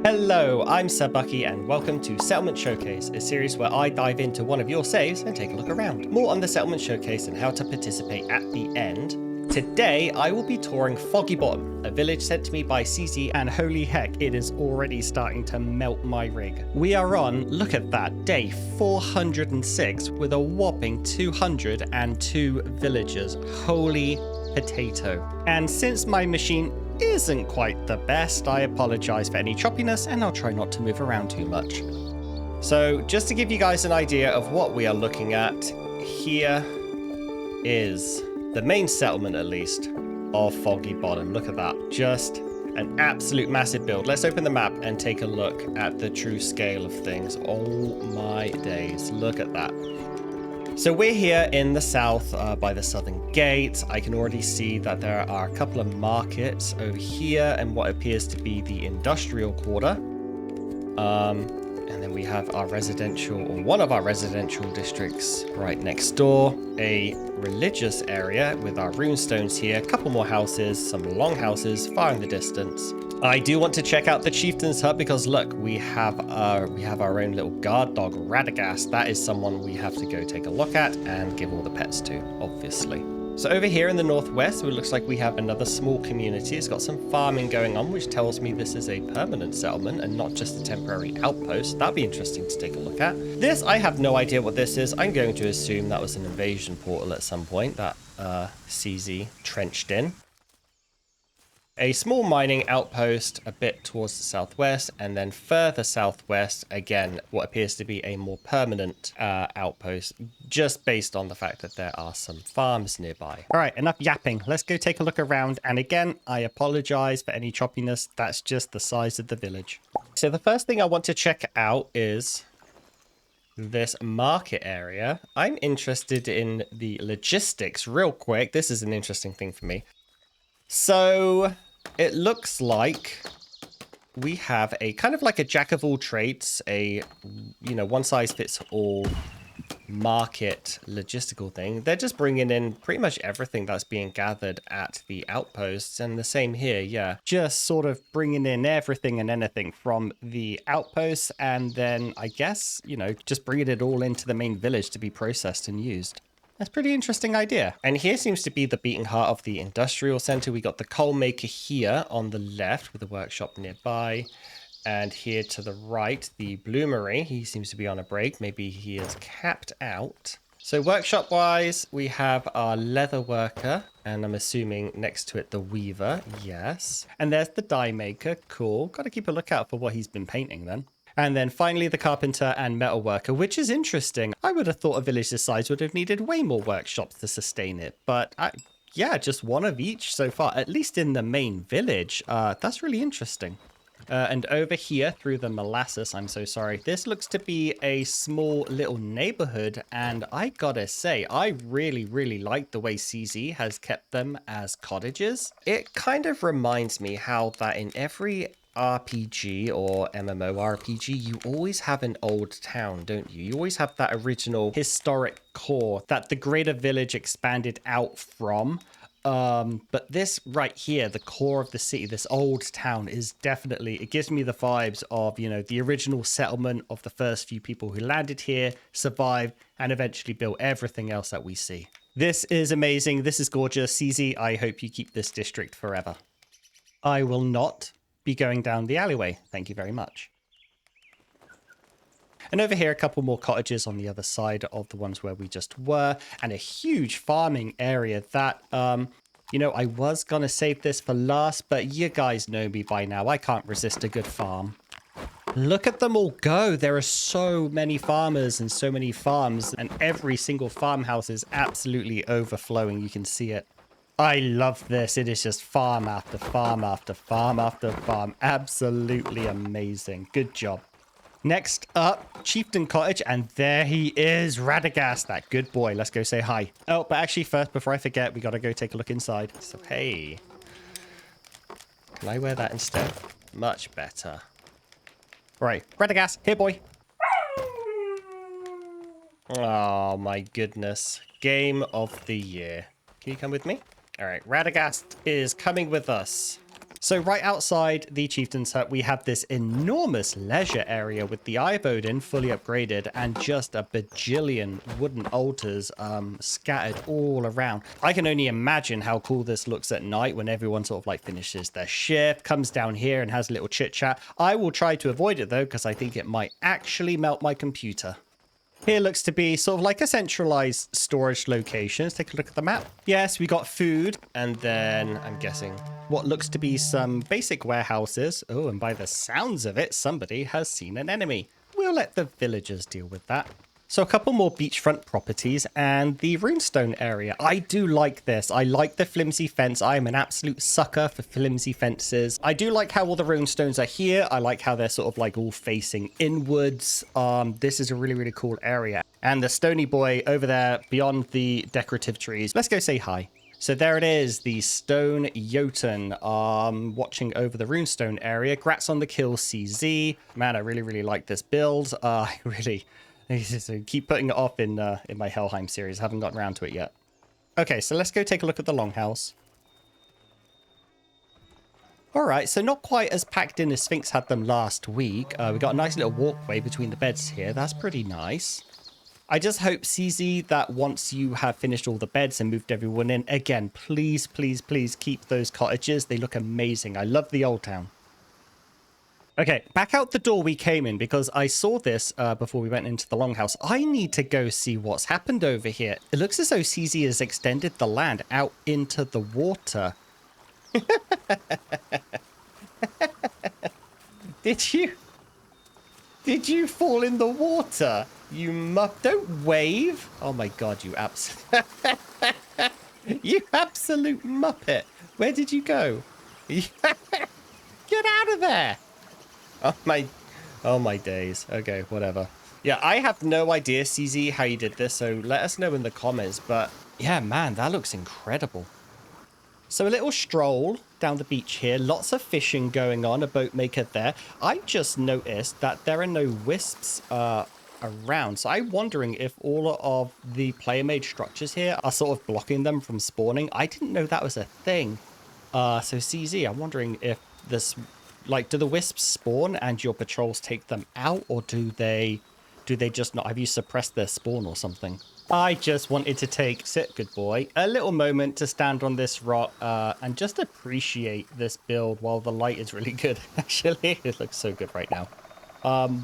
Hello, I'm Cz-Houbic and welcome to Settlement Showcase, a series where I dive into one of your saves and take a look around. More on the Settlement Showcase and how to participate at the end. Today, I will be touring Foggy Bottom, a village sent to me by Cz, and holy heck, it is already starting to melt my rig. We are on, look at that, day 406 with a whopping 202 villagers. Holy potato. And since my machine isn't quite the best, I apologize for any choppiness and I'll try not to move around too much. So just to give you guys an idea of what we are looking at, here is the main settlement, at least, of Foggy Bottom. Look at that. Just an absolute massive build. Let's open the map and take a look at the true scale of things. Oh my days. Look at that. So we're here in the south by the southern gate. I can already see that there are a couple of markets over here and what appears to be the industrial quarter. And then we have our residential, or one of our residential districts right next door. A religious area with our runestones here. A couple more houses, some long houses far in the distance. I do want to check out the Chieftain's hut because look, we have our own little guard dog, Radagast. That is someone we have to go take a look at and give all the pets to, obviously. So over here in the northwest, it looks like we have another small community. It's got some farming going on, which tells me this is a permanent settlement and not just a temporary outpost. That'd be interesting to take a look at. This, I have no idea what this is. I'm going to assume that was an invasion portal at some point that Cz trenched in. A small mining outpost a bit towards the southwest, and then further southwest, again, what appears to be a more permanent outpost, just based on the fact that there are some farms nearby. All right, enough yapping. Let's go take a look around. And again, I apologize for any choppiness. That's just the size of the village. So the first thing I want to check out is this market area. I'm interested in the logistics real quick. This is an interesting thing for me. So it looks like we have a kind of like a jack of all trades, a, one size fits all market logistical thing. They're just bringing in pretty much everything that's being gathered at the outposts, and the same here. Yeah, just sort of bringing in everything and anything from the outposts, and then I guess, just bringing it all into the main village to be processed and used. That's a pretty interesting idea. And here seems to be the beating heart of the industrial center. We got the coal maker here on the left with the workshop nearby. And here to the right, the bloomery. He seems to be on a break. Maybe he is capped out. So workshop wise, we have our leather worker, and I'm assuming next to it the weaver. Yes. And there's the dye maker. Cool. Got to keep a lookout for what he's been painting then. And then finally the carpenter and metal worker, which is interesting. I would have thought a village this size would have needed way more workshops to sustain it. But yeah, just one of each so far, at least in the main village. That's really interesting. And over here through the molasses, I'm so sorry, this looks to be a small little neighborhood. And I gotta say, I really, really like the way Cz has kept them as cottages. It kind of reminds me how that in every RPG or MMORPG, you always have an old town, don't you? You always have that original historic core that the greater village expanded out from. But this right here, the core of the city, this old town is definitely, it gives me the vibes of, the original settlement of the first few people who landed here, survived, and eventually built everything else that we see. This is amazing. This is gorgeous. Cz, I hope you keep this district forever. I will not be going down the alleyway. Thank you very much. And over here, a couple more cottages on the other side of the ones where we just were, and a huge farming area that, I was going to save this for last, but you guys know me by now. I can't resist a good farm. Look at them all go. There are so many farmers and so many farms, and every single farmhouse is absolutely overflowing. You can see it. I love this. It is just farm after farm after farm after farm. Absolutely amazing. Good job. Next up, Chieftain Cottage, and there he is, Radagast, that good boy. Let's go say hi. Oh, but actually first, before I forget, we got to go take a look inside. So, hey. Can I wear that instead? Much better. Right, Radagast, here, boy. Oh, my goodness. Game of the year. Can you come with me? All right, Radagast is coming with us. So right outside the Chieftain's hut, we have this enormous leisure area with the Eye of Odin fully upgraded and just a bajillion wooden altars scattered all around. I can only imagine how cool this looks at night when everyone sort of like finishes their shift, comes down here and has a little chit chat. I will try to avoid it though, because I think it might actually melt my computer. Here looks to be sort of like a centralized storage location. Let's take a look at the map. Yes, we got food. And then I'm guessing what looks to be some basic warehouses. Oh, and by the sounds of it, somebody has seen an enemy. We'll let the villagers deal with that. So a couple more beachfront properties and the Runestone area. I do like this. I like the flimsy fence. I am an absolute sucker for flimsy fences. I do like how all the Runestones are here. I like how they're sort of like all facing inwards. This is a really, really cool area. And the stony boy over there beyond the decorative trees. Let's go say hi. So there it is, the stone Jotun watching over the Runestone area. Grats on the kill, CZ. Man, I really, really like this build. I keep putting it off in my Helheim series. I haven't gotten around to it yet. Okay, so let's go take a look at the longhouse. All right, so not quite as packed in as Sphinx had them last week. We got a nice little walkway between the beds here. That's pretty nice. I just hope, CZ, that once you have finished all the beds and moved everyone in, again, please, please, please keep those cottages. They look amazing. I love the old town. Okay, back out the door we came in because I saw this before we went into the longhouse. I need to go see what's happened over here. It looks as though CZ has extended the land out into the water. Did you fall in the water? Don't wave. Oh my God, you you absolute muppet. Where did you go? Get out of there. Oh my days. Okay, whatever. Yeah, I have no idea, CZ, how you did this, so let us know in the comments. But yeah, man, that looks incredible. So a little stroll down the beach here. Lots of fishing going on. A boat maker there. I just noticed that there are no wisps around. So I'm wondering if all of the player-made structures here are sort of blocking them from spawning. I didn't know that was a thing. So CZ, I'm wondering if this... Like, do the wisps spawn and your patrols take them out, or do they just not? Have you suppressed their spawn or something? I just wanted to take, good boy, a little moment to stand on this rock and just appreciate this build while the light is really good. Actually, it looks so good right now.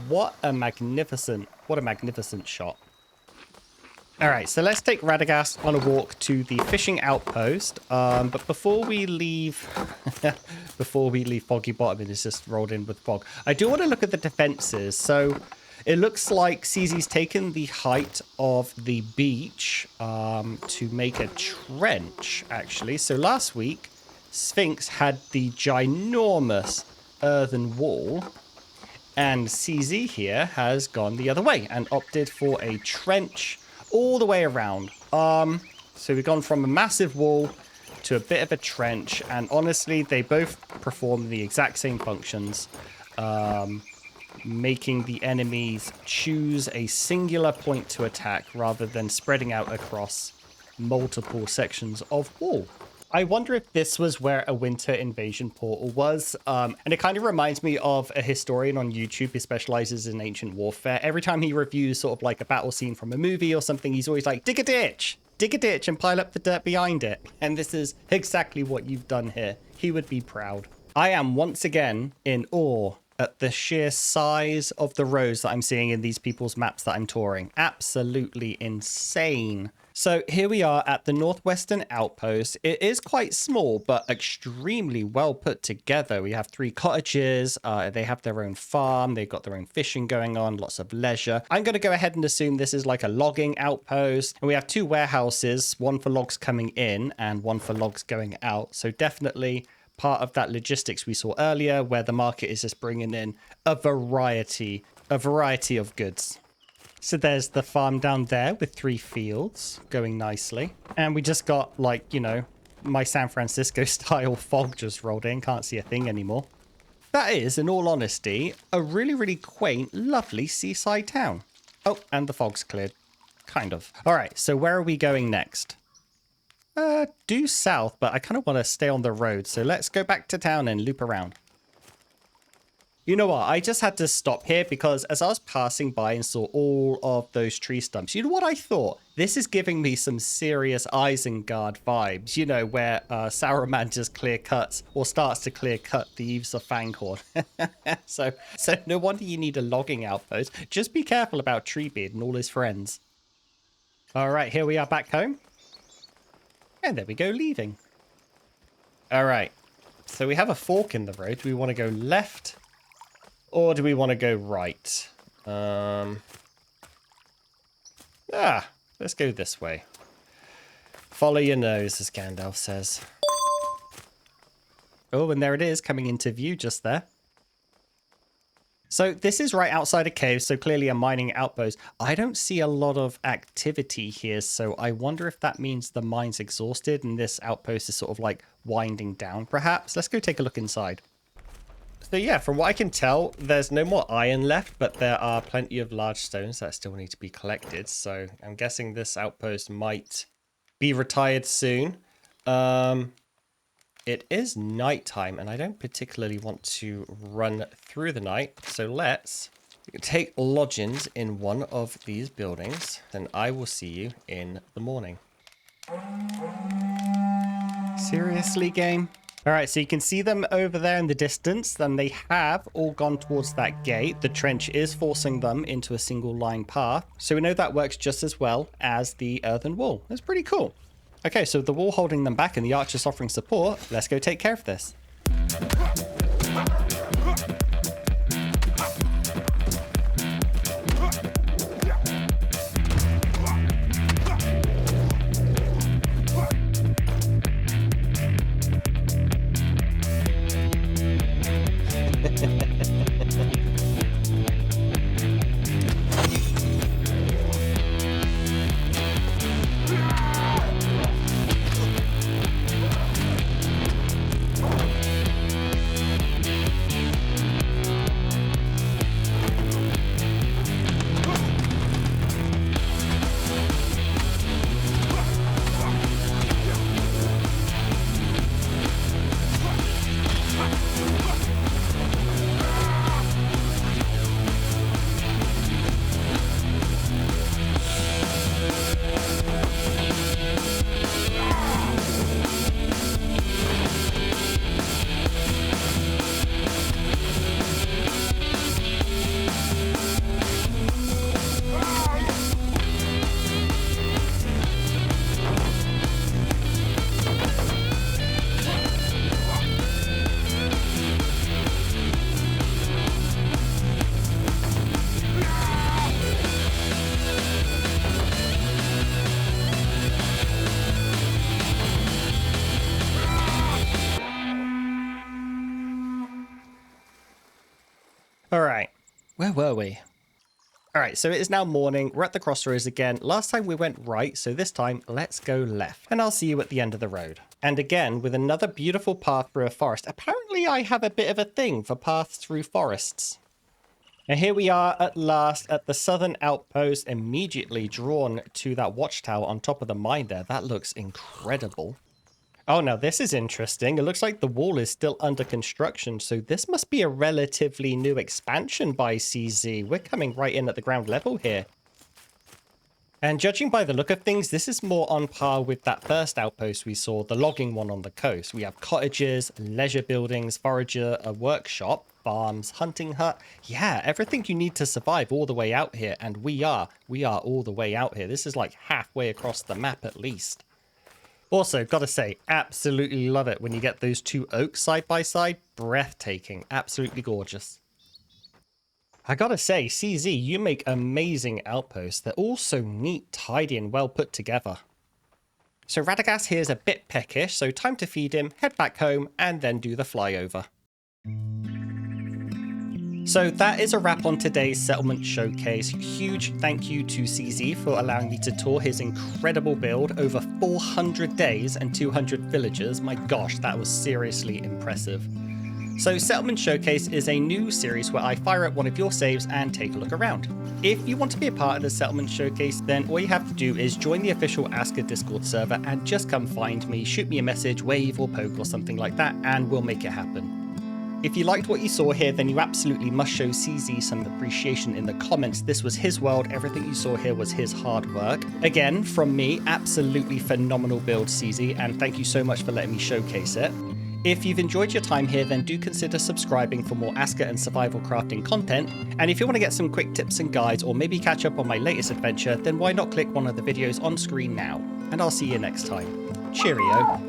What a magnificent shot. All right, so let's take Radagast on a walk to the fishing outpost. But before we leave, Foggy Bottom, and it's just rolled in with fog. I do want to look at the defenses. So it looks like CZ's taken the height of the beach to make a trench, actually. So last week, Sphinx had the ginormous earthen wall. And CZ here has gone the other way and opted for a trench all the way around. So we've gone from a massive wall to a bit of a trench, and honestly, they both perform the exact same functions, making the enemies choose a singular point to attack rather than spreading out across multiple sections of wall. I wonder if this was where a winter invasion portal was. And it kind of reminds me of a historian on YouTube who specializes in ancient warfare. Every time he reviews sort of like a battle scene from a movie or something, he's always like, dig a ditch and pile up the dirt behind it. And this is exactly what you've done here. He would be proud. I am once again in awe at the sheer size of the roads that I'm seeing in these people's maps that I'm touring. Absolutely insane. So here we are at the Northwestern outpost. It is quite small, but extremely well put together. We have 3 cottages. They have their own farm. They've got their own fishing going on, lots of leisure. I'm going to go ahead and assume this is like a logging outpost. And we have 2 warehouses, one for logs coming in and one for logs going out. So definitely part of that logistics we saw earlier, where the market is just bringing in a variety of goods. So there's the farm down there with 3 fields going nicely. And we just got, like, you know, my San Francisco style fog just rolled in. Can't see a thing anymore. That is, in all honesty, a really, really quaint, lovely seaside town. Oh, and the fog's cleared. Kind of. All right, so where are we going next? due south, but I kind of want to stay on the road. So let's go back to town and loop around. You know what? I just had to stop here because as I was passing by and saw all of those tree stumps, you know what I thought? This is giving me some serious Isengard vibes, you know, where Saruman just clear cuts or starts to clear cut the Eves of Fanghorn. so no wonder you need a logging outpost. Just be careful about Treebeard and all his friends. All right, here we are back home. And there we go, leaving. All right, so we have a fork in the road. Do we want to go left? Or do we want to go right? Let's go this way. Follow your nose, as Gandalf says. Oh, and there it is, coming into view just there. So this is right outside a cave, so clearly a mining outpost. I don't see a lot of activity here, so I wonder if that means the mine's exhausted and this outpost is sort of like winding down, perhaps. Let's go take a look inside. So yeah, from what I can tell, there's no more iron left, but there are plenty of large stones that still need to be collected. So I'm guessing this outpost might be retired soon. It is nighttime, and I don't particularly want to run through the night. So let's take lodgings in one of these buildings, and I will see you in the morning. Seriously, game? All right, so you can see them over there in the distance. Then they have all gone towards that gate. The trench is forcing them into a single line path. So we know that works just as well as the earthen wall. That's pretty cool. Okay, so the wall holding them back and the archers offering support. Let's go take care of this. All right, where were we? All right, so it is now morning. We're at the crossroads again. Last time we went right, so this time let's go left. And I'll see you at the end of the road. And again, with another beautiful path through a forest. Apparently I have a bit of a thing for paths through forests. And here we are at last at the southern outpost, immediately drawn to that watchtower on top of the mine there. That looks incredible. Oh, now this is interesting. It looks like the wall is still under construction, so this must be a relatively new expansion by CZ. We're coming right in at the ground level here. And judging by the look of things, this is more on par with that first outpost we saw, the logging one on the coast. We have cottages, leisure buildings, forager, a workshop, farms, hunting hut. Yeah, everything you need to survive all the way out here, and we are all the way out here. This is like halfway across the map at least. Also, gotta say, absolutely love it when you get those two oaks side by side. Breathtaking. Absolutely gorgeous. I gotta say, CZ, you make amazing outposts. They're all so neat, tidy, and well put together. So Radagast here is a bit peckish, so time to feed him, head back home, and then do the flyover. So that is a wrap on today's settlement showcase. Huge thank you to CZ for allowing me to tour his incredible build over 400 days and 200 villagers. My gosh, that was seriously impressive. So Settlement Showcase is a new series where I fire up one of your saves and take a look around. If you want to be a part of the Settlement Showcase, then all you have to do is join the official ASKA Discord server and just come find me, shoot me a message, wave or poke or something like that, and we'll make it happen. If you liked what you saw here, then you absolutely must show CZ some appreciation in the comments. This was his world, everything you saw here was his hard work. Again, from me, absolutely phenomenal build, CZ, and thank you so much for letting me showcase it. If you've enjoyed your time here, then do consider subscribing for more ASKA and survival crafting content. And if you want to get some quick tips and guides, or maybe catch up on my latest adventure, then why not click one of the videos on screen now? And I'll see you next time. Cheerio.